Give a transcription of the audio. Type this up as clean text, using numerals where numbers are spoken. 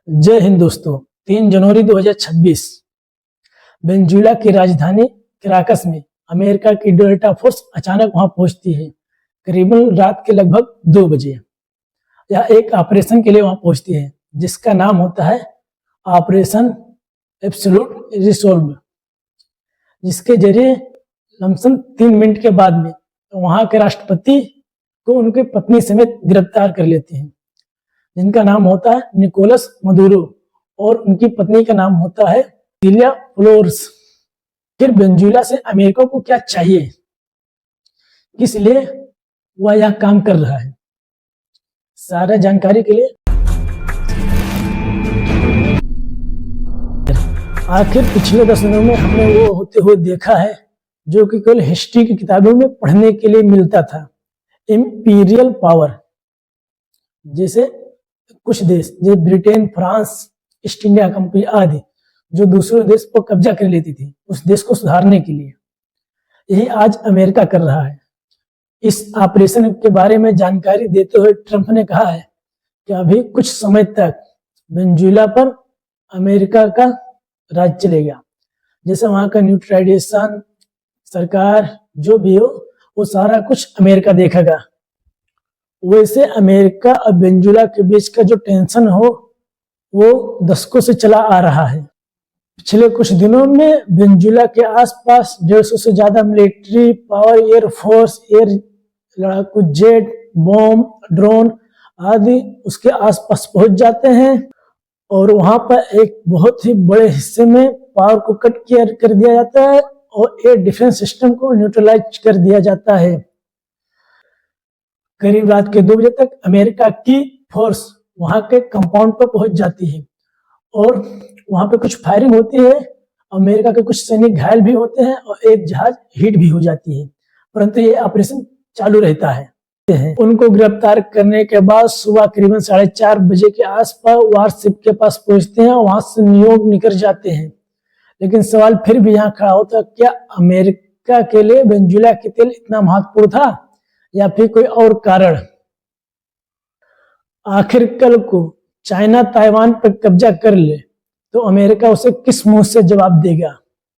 जय हिंद दोस्तों। 3 जनवरी 2026 वेनेजुएला की राजधानी कैराकस में अमेरिका की डेल्टा फोर्स अचानक वहां पहुंचती है। करीबन रात के लगभग 2 बजे यह एक ऑपरेशन के लिए वहां पहुंचती है जिसका नाम होता है ऑपरेशन एब्सोल्यूट रिसोल्व, जिसके जरिए लमसम 3 मिनट के बाद में वहां के राष्ट्रपति को उनकी पत्नी समेत गिरफ्तार कर लेते हैं, जिनका नाम होता है निकोलस मदुरो और उनकी पत्नी का नाम होता है सिल्विया फ्लोरेस। फिर वेनेजुएला से अमेरिका को क्या चाहिए, किस लिए वह यह काम कर रहा है, सारा जानकारी के लिए आखिर पिछले 10 दिनों में हमने वो होते हुए देखा है जो कि केवल हिस्ट्री की किताबों में पढ़ने के लिए मिलता था। इंपीरियल पावर, जैसे कुछ देश जैसे Britain, France, east India company आदि जो दूसरे देश पर कब्जा कर लेती थी, उस देश को सुधारने के लिए यही आज अमेरिका कर रहा है। इस ऑपरेशन के बारे में जानकारी देते हुए ट्रंप ने कहा है कि अभी कुछ समय तक वेनेजुएला पर अमेरिका का राज चलेगा, जैसे वहां का न्यूट्रलाइजेशन, सरकार जो भी हो वो सारा कुछ अमेरिका देखेगा। वैसे अमेरिका और वेनेजुएला के बीच का जो टेंशन हो वो दशकों से चला आ रहा है। पिछले कुछ दिनों में वेनेजुएला के आसपास 150 से ज्यादा मिलिट्री पावर, एयरफोर्स, एयर लड़ाकू जेट, बॉम्ब, ड्रोन आदि उसके आसपास पहुंच जाते हैं और वहां पर एक बहुत ही बड़े हिस्से में पावर को कट कर दिया जाता है और एयर डिफेंस सिस्टम को न्यूट्रलाइज कर दिया जाता है। करीब रात के 2 बजे तक अमेरिका की फोर्स वहां के कंपाउंड पर पहुंच जाती है और वहां पे कुछ फायरिंग होती है। अमेरिका के कुछ सैनिक घायल भी होते हैं और एक जहाज हिट भी हो जाती है, परंतु ये ऑपरेशन चालू रहता है। उनको गिरफ्तार करने के बाद सुबह करीबन 4:30 बजे के आसपास वारशिप के पास पहुंचते हैं, वहां से न्यूयॉर्क निकल जाते हैं। लेकिन सवाल फिर भी यहाँ खड़ा होता है, क्या अमेरिका के लिए वेनेजुएला की तेल इतना महत्वपूर्ण था या फिर कोई और कारण? आखिर कल को चाइना ताइवान पर कब्जा कर ले तो अमेरिका उसे किस मुंह से जवाब देगा?